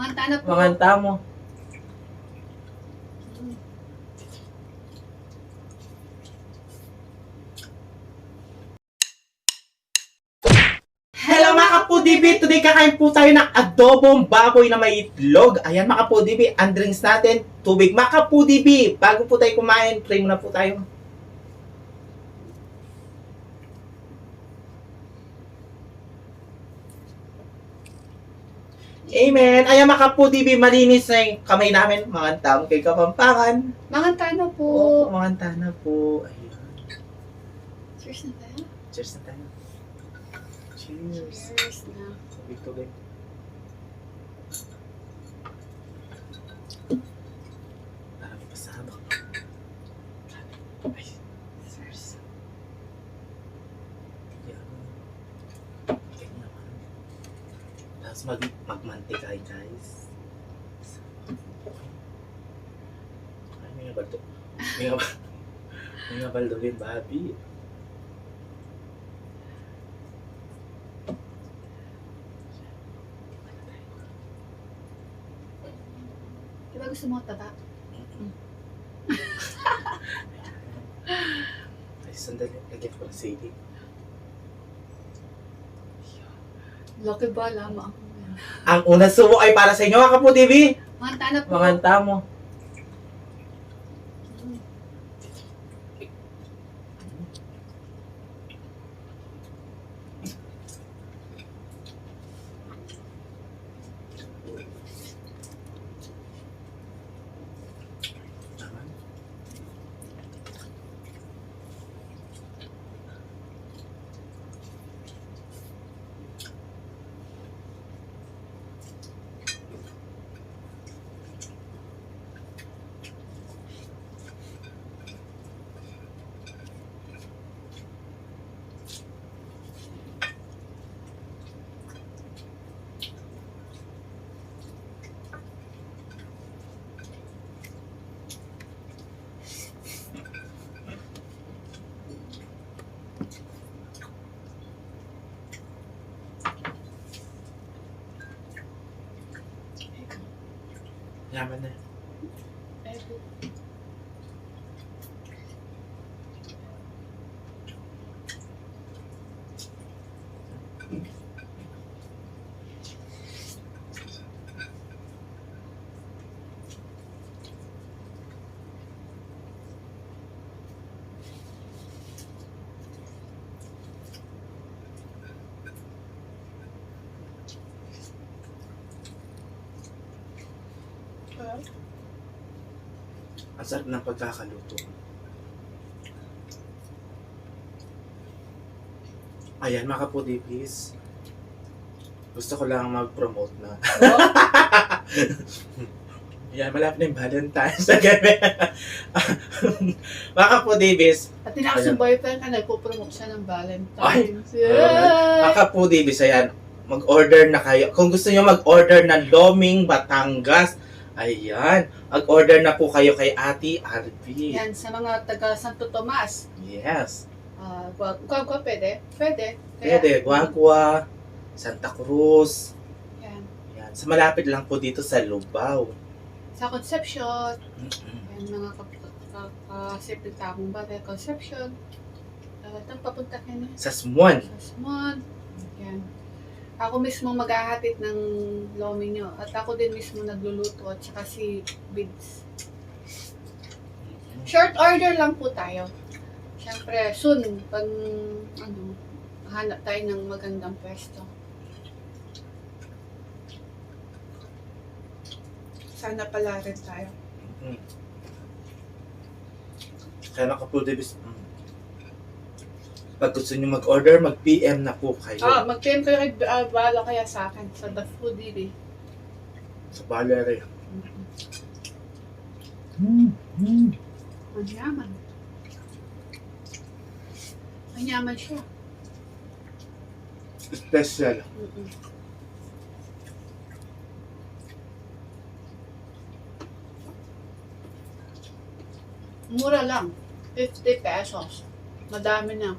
Manganta na po. Manganta mo. Hello mga kapudibi! Today kakain po tayo ng adobong baboy na may itlog. Ayan mga kapudibi, ang drinks natin, tubig. Mga kapudibi, bago po tayo kumain, pray muna po tayo. Amen! Ayan mga kapudibi, malinis na yung kamay namin. Mga taong kay Kapampangan. Manganta na po. Oo, mga na po. Ayan. Cheers na tayo. Cheers na tayo. Cheers. Cheers na. Tubig-tubig. Marami pa sa habak. Ay, cheers. Yan. Ganyan naman. Tapos magmantikay, guys. Ay, may nga baldo. May nga baldo rin, babi. Diba gusto mo taba? Ay, sandali. Lagyan ko ng CD. Lucky ba lamang? Ang unang subo ay para sa inyo, mga kapudibi. Manganta na po. Manganta mo. Yaman na. Ang sarap ng pagkakaluto. Ayan mga kapudipis. Gusto ko lang mag-promote na. Ayan, malapit na yung Valentine's sa gabi. Mga kapudipis. At tinakas yung boyfriend ka, nagpo-promote siya ng Valentine's. Mga kapudipis, ayan. Mag-order na kayo. Kung gusto nyo mag-order ng Loming, Batangas, ayan. Mag-order na po kayo kay Ate Arby. Yan, sa mga taga Santo Tomas. Yes. Guagua, pwede? Pwede. Pwede. Guagua, Santa Cruz. Yan. Yan. Sa malapit lang po dito sa Lubao. Sa Concepcion. Mm-mm. Yan, mga kasipin tamong bagay. Concepcion. Saan papunta ka na? Sa Smuan. Sa Smon. Yan. Ako mismo maghahatid ng lomi nyo. At ako din mismo nagluluto. At saka si Bids. Short order lang po tayo. Siyempre, soon, pag hanap tayo ng magandang pwesto. Sana pala rin tayo. Mm-mm. Kaya nakapudibis. Pag gusto nyo mag-order, mag-PM na po kayo. Mag-PM kayo kay Bala kaya sa akin. Sa The Foodie. Sa Valerie. Ang yaman. Ang yaman siya. Special. Mura lang. 50 pesos. Madami na.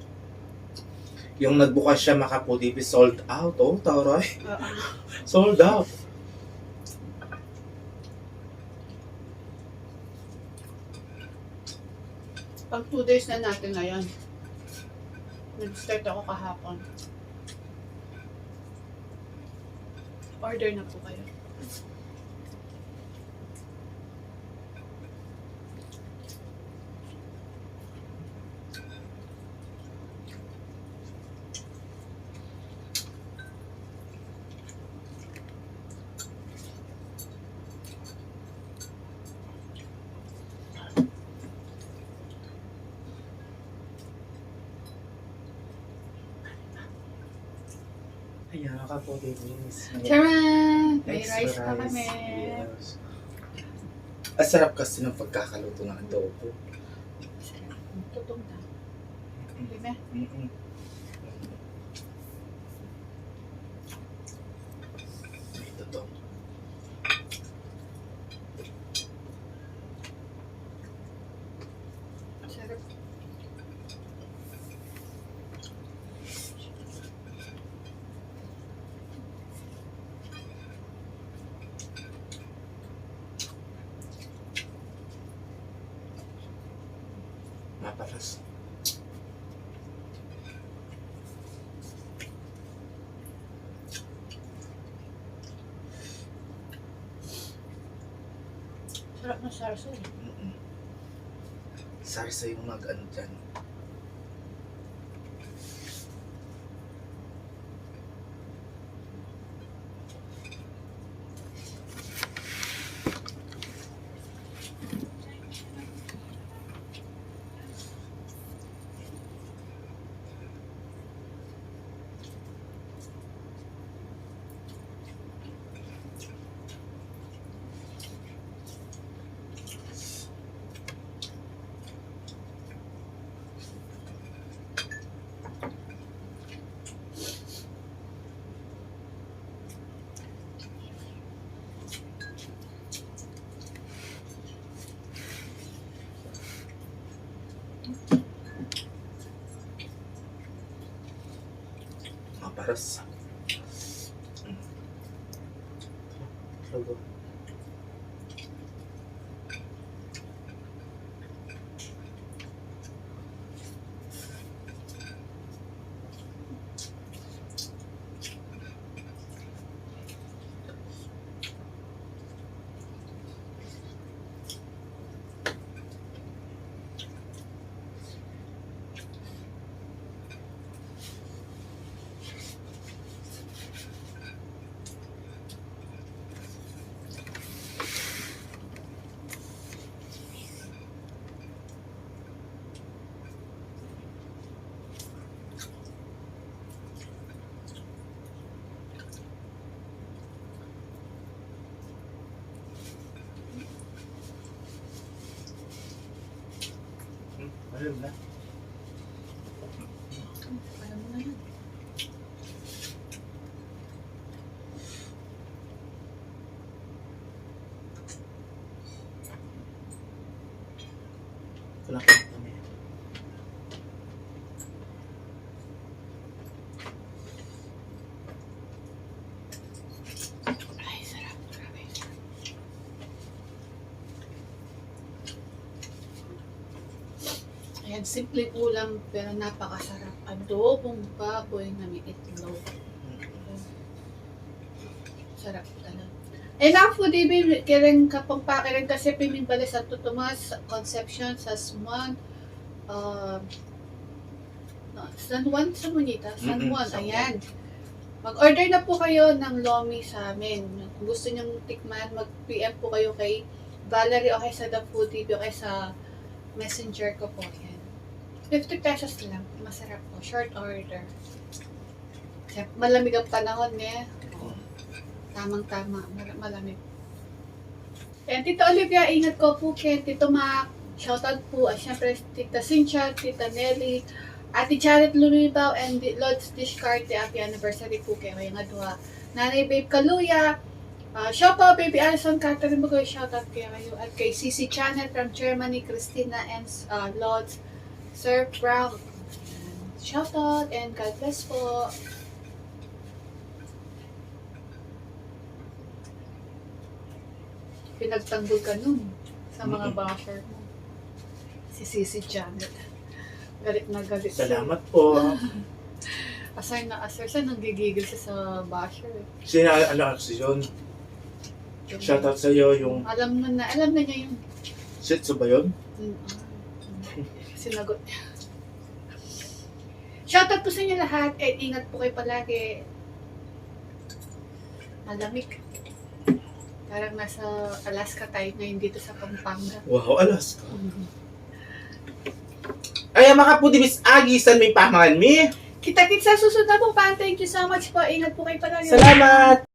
Yung nagbukas siya Makapudipis, sold out. Oh, taray. Oo. Sold out. Pag 2 days na natin ngayon. Nag-start ako kahapon. Order na po kayo. Ayan, Ka-Foodie Beans. Charan! May Extra rice pa kami. Yes. Ang sarap kasi ng pagkakaluto ng adobo. Tutong na. Hindi na. Mm-mm. Ito to. Sarap. Mapalas. Sarap na sarso. Mm-mm. Sarsa yung mag-ano dyan. Maparas. Logo. Alam na. Alam mo na yan. Wala ka kami. Ay, sarap. Grabe. Ayan, simpleng ulam pero napakasarap. Adobong baboy na may itlog. Sarap talaga. And ang food even kiring kapag pakirin kasi pinimbali sa Tomas Conception sa Swan San Juan sa Monita. San Mm-mm, Juan, San Juan. ayan. Mag-order na po kayo ng lomi sa amin. Kung gusto nyong tikman, mag-PM po kayo kay Valerie o kay sa The Food TV o kay sa messenger ko po. Yan. 50 pesos lang. Masarap po. Short order. Malamig ang panahon eh. Tamang-tama. Malamig. And Tita Olivia, ingat ko po kay Tito Mac. Shoutout po. At syempre, Tita Cynthia, Tita Nelly, Ate Janet Lumibao, and Lods Discarte. Happy anniversary po kayo. Ngayong adwa. Nanay Babe Kaluya. Shoutout Baby Alison Catherine Bugoy. Shoutout kayo. At kay CC Channel from Germany, Christina and Lods. Sir Brown. Shoutout and God bless po. Pinagtanggol ka nun sa mga basher mo. Si Sisi Janet. Galit na galit siya. Salamat po. Asar na asar. Saan nanggigigil siya sa basher? Sina ano aksyon? Shoutout sa iyo yung Alam na niya yung shit ba yun? sinagot niya. Shoutout po sa inyo lahat. Ingat po kayo palagi. Malamig. Parang nasa Alaska tayo ngayon dito sa Pampanga. Wow, Alaska. Ay, mga pudibis agisan may pamangan mi. Kita-kits sa susunod na po pa. Thank you so much po. Ingat po kayo palagi. Salamat!